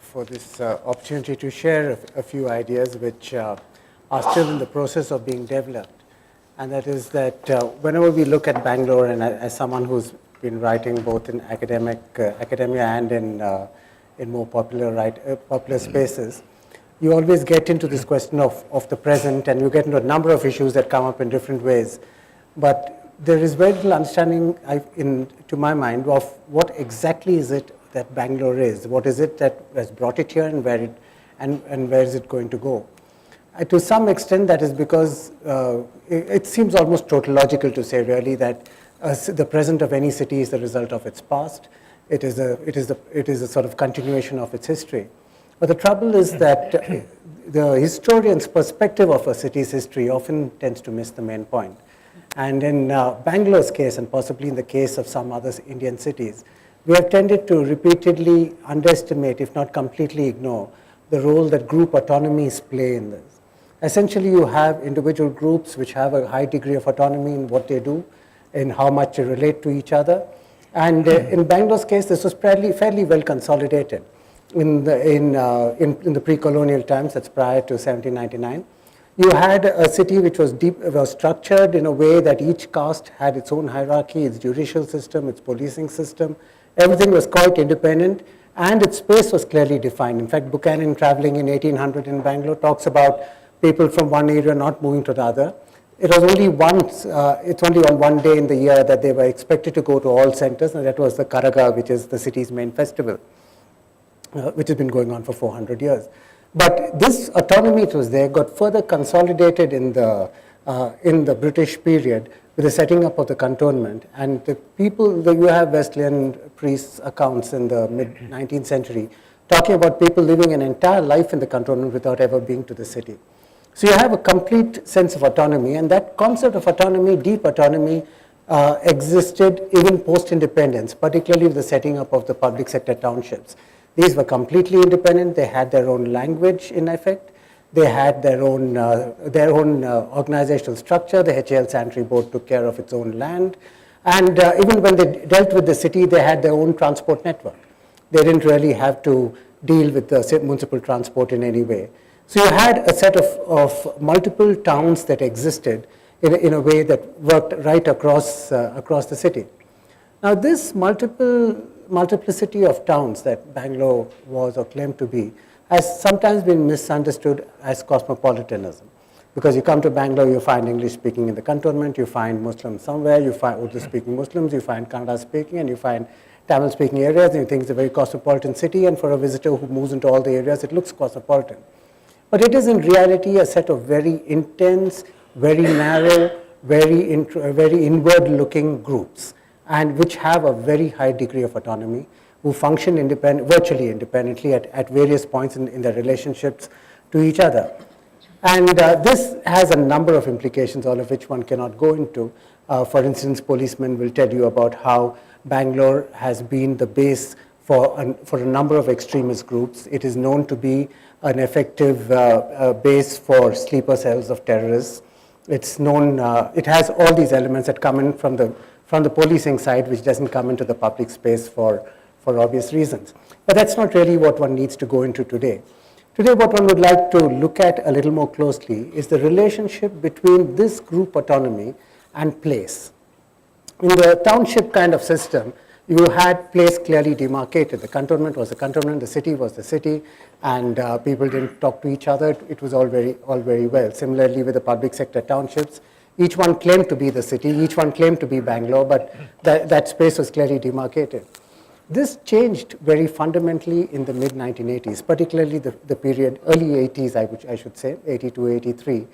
for this opportunity to share a few ideas which are still in the process of being developed. And that is that whenever we look at Bangalore, and as someone who's been writing both in academia and in more popular spaces, you always get into this question of the present, and you get into a number of issues that come up in different ways. But there is very little understanding, to my mind, of what exactly is it that Bangalore is. What is it that has brought it here, and where is it going to go? To some extent, that is because it seems almost tautological to say, really, that the present of any city is the result of its past. It is a sort of continuation of its history. But the trouble is that the historian's perspective of a city's history often tends to miss the main point. And in Bangalore's case, and possibly in the case of some other Indian cities, we have tended to repeatedly underestimate, if not completely ignore, the role that group autonomies play in this. Essentially, you have individual groups which have a high degree of autonomy in what they do, in how much they relate to each other. And in Bangalore's case, this was fairly well consolidated. In the pre-colonial times, that's prior to 1799, you had a city which was structured in a way that each caste had its own hierarchy, its judicial system, its policing system. Everything was quite independent, and its space was clearly defined. In fact, Buchanan, traveling in 1800 in Bangalore, talks about people from one area not moving to the other. It was only it's only on one day in the year that they were expected to go to all centers, and that was the Karaga, which is the city's main festival, which has been going on for 400 years. But this autonomy, it was there, got further consolidated in the British period with the setting up of the cantonment. And the people, you have Wesleyan priests' accounts in the mid-19th century talking about people living an entire life in the cantonment without ever being to the city. So you have a complete sense of autonomy, and that concept of autonomy, deep autonomy, existed even post-independence, particularly with the setting up of the public sector townships. These were completely independent. They had their own language, in effect. They had their own organizational structure. The HAL Sanitary Board took care of its own land. And even when they dealt with the city, they had their own transport network. They didn't really have to deal with the municipal transport in any way. So you had a set of multiple towns that existed in a way that worked right across the city. Now, this multiplicity of towns that Bangalore was or claimed to be has sometimes been misunderstood as cosmopolitanism. Because you come to Bangalore, you find English speaking in the cantonment, you find Muslims somewhere, you find Urdu speaking Muslims, you find Kannada speaking, and you find Tamil speaking areas, and you think it's a very cosmopolitan city, and for a visitor who moves into all the areas, it looks cosmopolitan. But it is in reality a set of very intense, very narrow, very inward-looking groups, and which have a very high degree of autonomy, who function virtually independently at various points in their relationships to each other. And this has a number of implications, all of which one cannot go into. For instance, policemen will tell you about how Bangalore has been the base for a number of extremist groups. It is known to be an effective base for sleeper cells of terrorists. It's known, it has all these elements that come in from the policing side, which doesn't come into the public space for obvious reasons. But that's not really what one needs to go into today. Today, what one would like to look at a little more closely is the relationship between this group autonomy and place. In the township kind of system, you had place clearly demarcated. The cantonment was the cantonment, the city was the city, and people didn't talk to each other. It was all very well. Similarly, with the public sector townships, each one claimed to be the city, each one claimed to be Bangalore, but that space was clearly demarcated. This changed very fundamentally in the mid-1980s, particularly the period, early 80s, I should say, 82, 83,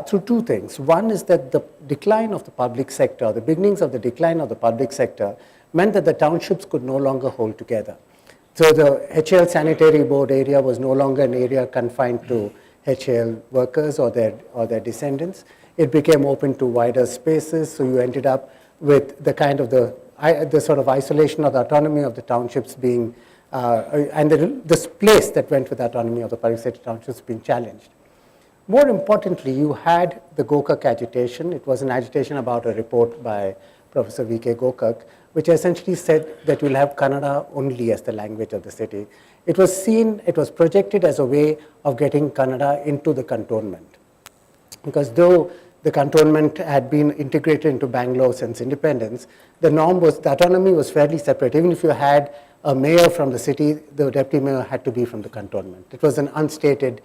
through two things. One is that the decline of the public sector, the beginnings of the decline of the public sector, meant that the townships could no longer hold together. So the HAL Sanitary Board area was no longer an area confined to HAL workers or their descendants. It became open to wider spaces, so you ended up with the kind of the sort of isolation of the autonomy of the townships being, and the place that went with the autonomy of the public sector townships being challenged. More importantly, you had the Gokak agitation. It was an agitation about a report by Professor V.K. Gokak, which essentially said that you'll have Kannada only as the language of the city. It was projected as a way of getting Kannada into the cantonment. Because though the cantonment had been integrated into Bangalore since independence, the autonomy was fairly separate. Even if you had a mayor from the city, the deputy mayor had to be from the cantonment. It was an unstated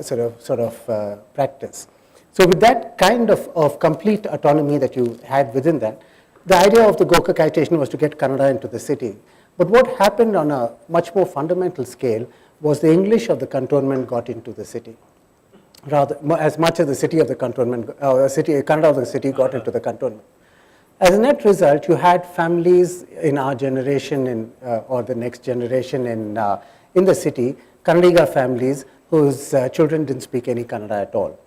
sort of practice. So with that kind of complete autonomy that you had within that, the idea of the Gokakization was to get Kannada into the city. But what happened on a much more fundamental scale was the English of the cantonment got into the city. Rather, as much as the city of the cantonment, Kannada of the city got into the cantonment. As a net result, you had families in our generation or the next generation in the city, Kannadiga families whose children didn't speak any Kannada at all,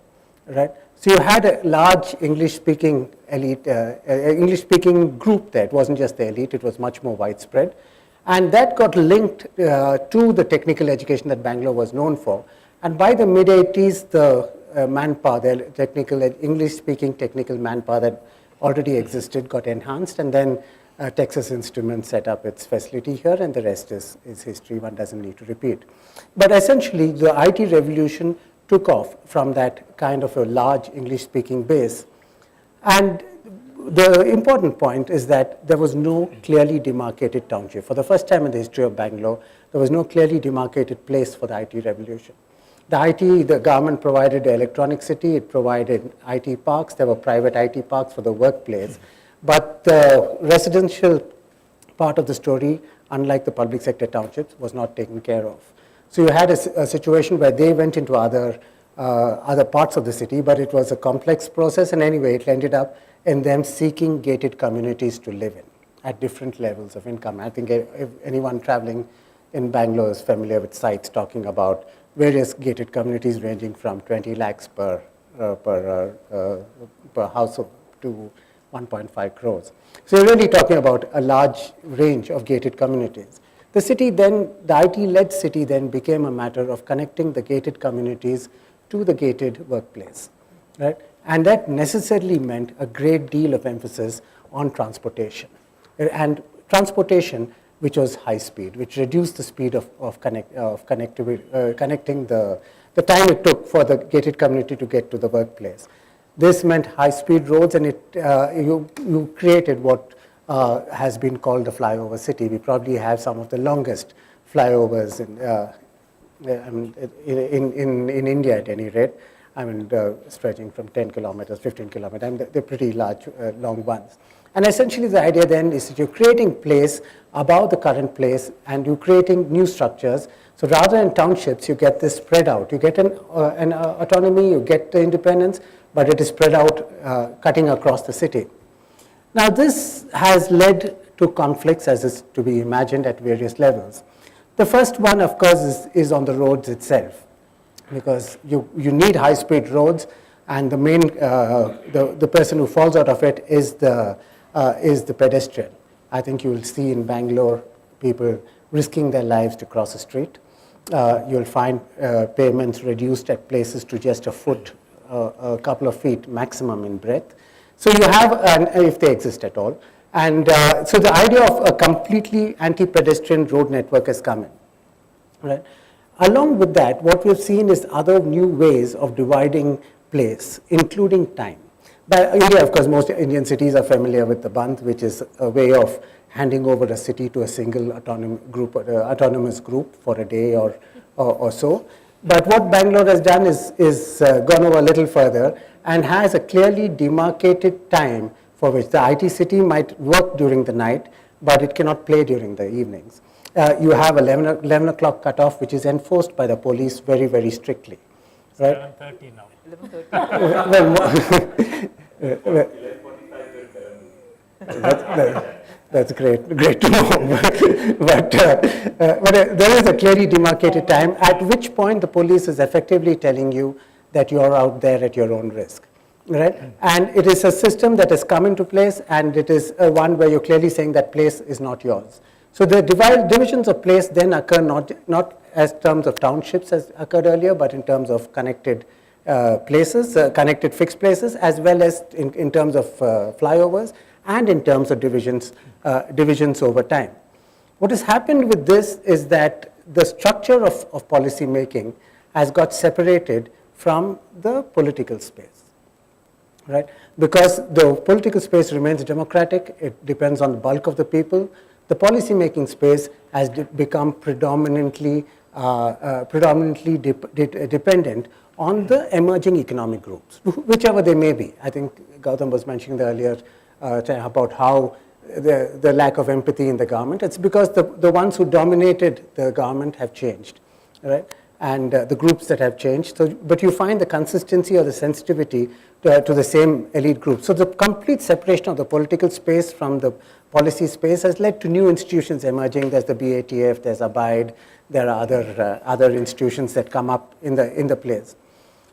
right? So you had a large English-speaking elite, English-speaking group there. It wasn't just the elite; it was much more widespread, and that got linked to the technical education that Bangalore was known for. And by the mid-80s, the manpower, the technical English-speaking technical manpower that already existed got enhanced, and then Texas Instruments set up its facility here, and the rest is history. One doesn't need to repeat. But essentially, the IT revolution took off from that kind of a large English-speaking base. And the important point is that there was no clearly demarcated township. For the first time in the history of Bangalore, there was no clearly demarcated place for the IT revolution. The government provided the electronic city, it provided IT parks, there were private IT parks for the workplace. But the residential part of the story, unlike the public sector townships, was not taken care of. So you had a situation where they went into other parts of the city, but it was a complex process, and anyway, it ended up in them seeking gated communities to live in at different levels of income. I think if anyone traveling in Bangalore is familiar with sites talking about various gated communities ranging from 20 lakhs per household to 1.5 crores. So you're really talking about a large range of gated communities. The city then, the IT-led city then became a matter of connecting the gated communities to the gated workplace, right? And that necessarily meant a great deal of emphasis on transportation. And transportation which was high speed, which reduced the speed of connecting the time it took for the gated community to get to the workplace. This meant high speed roads, and you created what has been called the flyover city. We probably have some of the longest flyovers in India at any rate. I mean, stretching from 10 kilometers, 15 kilometers. I mean, they're pretty large, long ones. And essentially the idea then is that you're creating place above the current place, and you're creating new structures. So rather than townships, you get this spread out. You get an autonomy, you get the independence, but it is spread out, cutting across the city. Now this has led to conflicts, as is to be imagined, at various levels. The first one, of course, is on the roads itself, because you need high-speed roads, and the main the person who falls out of it is the pedestrian. I think you will see in Bangalore people risking their lives to cross a street. You'll find pavements reduced at places to just a foot, a couple of feet maximum in breadth. So you have, if they exist at all. And so the idea of a completely anti-pedestrian road network has come in. Right? Along with that, what we've seen is other new ways of dividing place, including time. By India, of course, most Indian cities are familiar with the Bandh, which is a way of handing over a city to a single autonomous group for a day or so. But what Bangalore has done is gone over a little further and has a clearly demarcated time for which the IT city might work during the night, but it cannot play during the evenings. You have 11 o'clock cutoff, which is enforced by the police very, very strictly. Right? 11:30 now. 11:30. That's great to know. but there is a clearly demarcated time at which point the police is effectively telling you that you are out there at your own risk. Right? And it is a system that has come into place, and it is one where you're clearly saying that place is not yours. So the divisions of place then occur not as terms of townships as occurred earlier, but in terms of connected places, connected fixed places, as well as in terms of flyovers, and in terms of divisions over time. What has happened with this is that the structure of policy making has got separated from the political space, right? Because the political space remains democratic, it depends on the bulk of the people. The policy making space has become predominantly dependent on the emerging economic groups, whichever they may be. I think Gautam was mentioning earlier about how the lack of empathy in the government. It's because the ones who dominated the government have changed, right? And the groups that have changed. So, but you find the consistency or the sensitivity to the same elite group. So the complete separation of the political space from the policy space has led to new institutions emerging. There's the BATF, there's Abide, there are other institutions that come up in the place,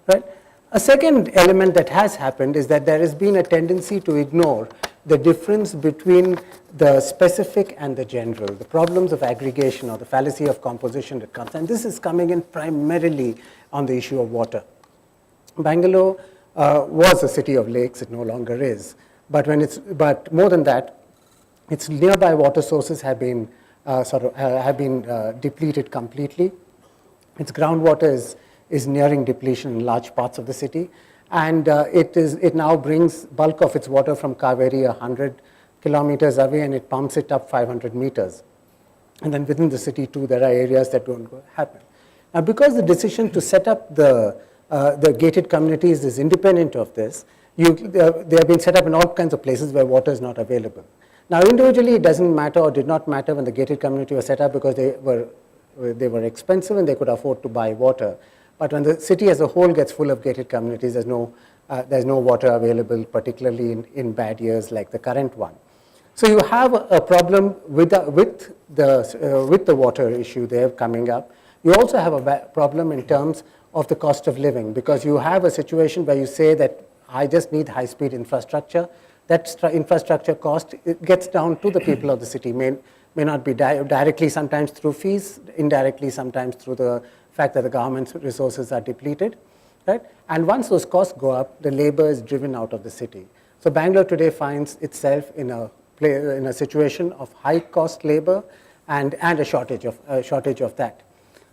right? A second element that has happened is that there has been a tendency to ignore the difference between the specific and the general, the problems of aggregation or the fallacy of composition that comes. And this is coming in primarily on the issue of water. Bangalore was a city of lakes, it no longer is. But more than that, its nearby water sources have been depleted completely. Its groundwater is nearing depletion in large parts of the city. And it now brings bulk of its water from Kaveri 100 kilometers away, and it pumps it up 500 meters. And then within the city too, there are areas that don't happen. Now, because the decision to set up the gated communities is independent of this, they have been set up in all kinds of places where water is not available. Now, individually, it doesn't matter or did not matter when the gated community was set up because they were expensive and they could afford to buy water. But when the city as a whole gets full of gated communities, there's no water available, particularly in bad years like the current one. So you have a problem with the water issue there coming up. You also have a problem in terms of the cost of living, because you have a situation where you say that I just need high-speed infrastructure. That infrastructure cost, it gets down to the people of the city. May not be directly sometimes through fees, indirectly sometimes through the fact that the government's resources are depleted, right? And once those costs go up, the labor is driven out of the city. So Bangalore today finds itself in a situation of high-cost labor and a shortage of that.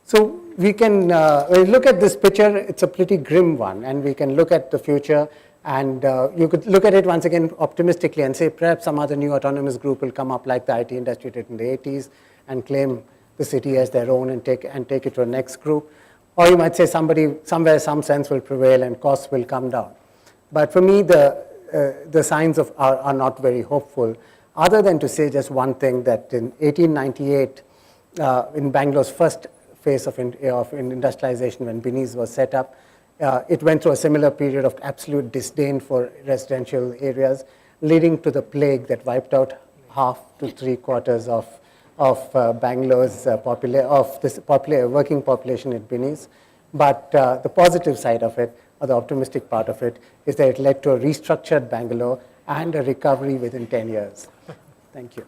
So we can when we look at this picture, it's a pretty grim one, and we can look at the future. And you could look at it once again optimistically and say perhaps some other new autonomous group will come up like the IT industry did in the 80s and claim the city as their own and take it to the next group. Or you might say somewhere some sense will prevail and costs will come down. But for me, the signs are not very hopeful, other than to say just one thing, that in 1898, in Bangalore's first phase of industrialization, when Binny's was set up, it went through a similar period of absolute disdain for residential areas, leading to the plague that wiped out half to three-quarters of Bangalore's working population in Binny's. But the positive side of it, or the optimistic part of it, is that it led to a restructured Bangalore and a recovery within 10 years. Thank you.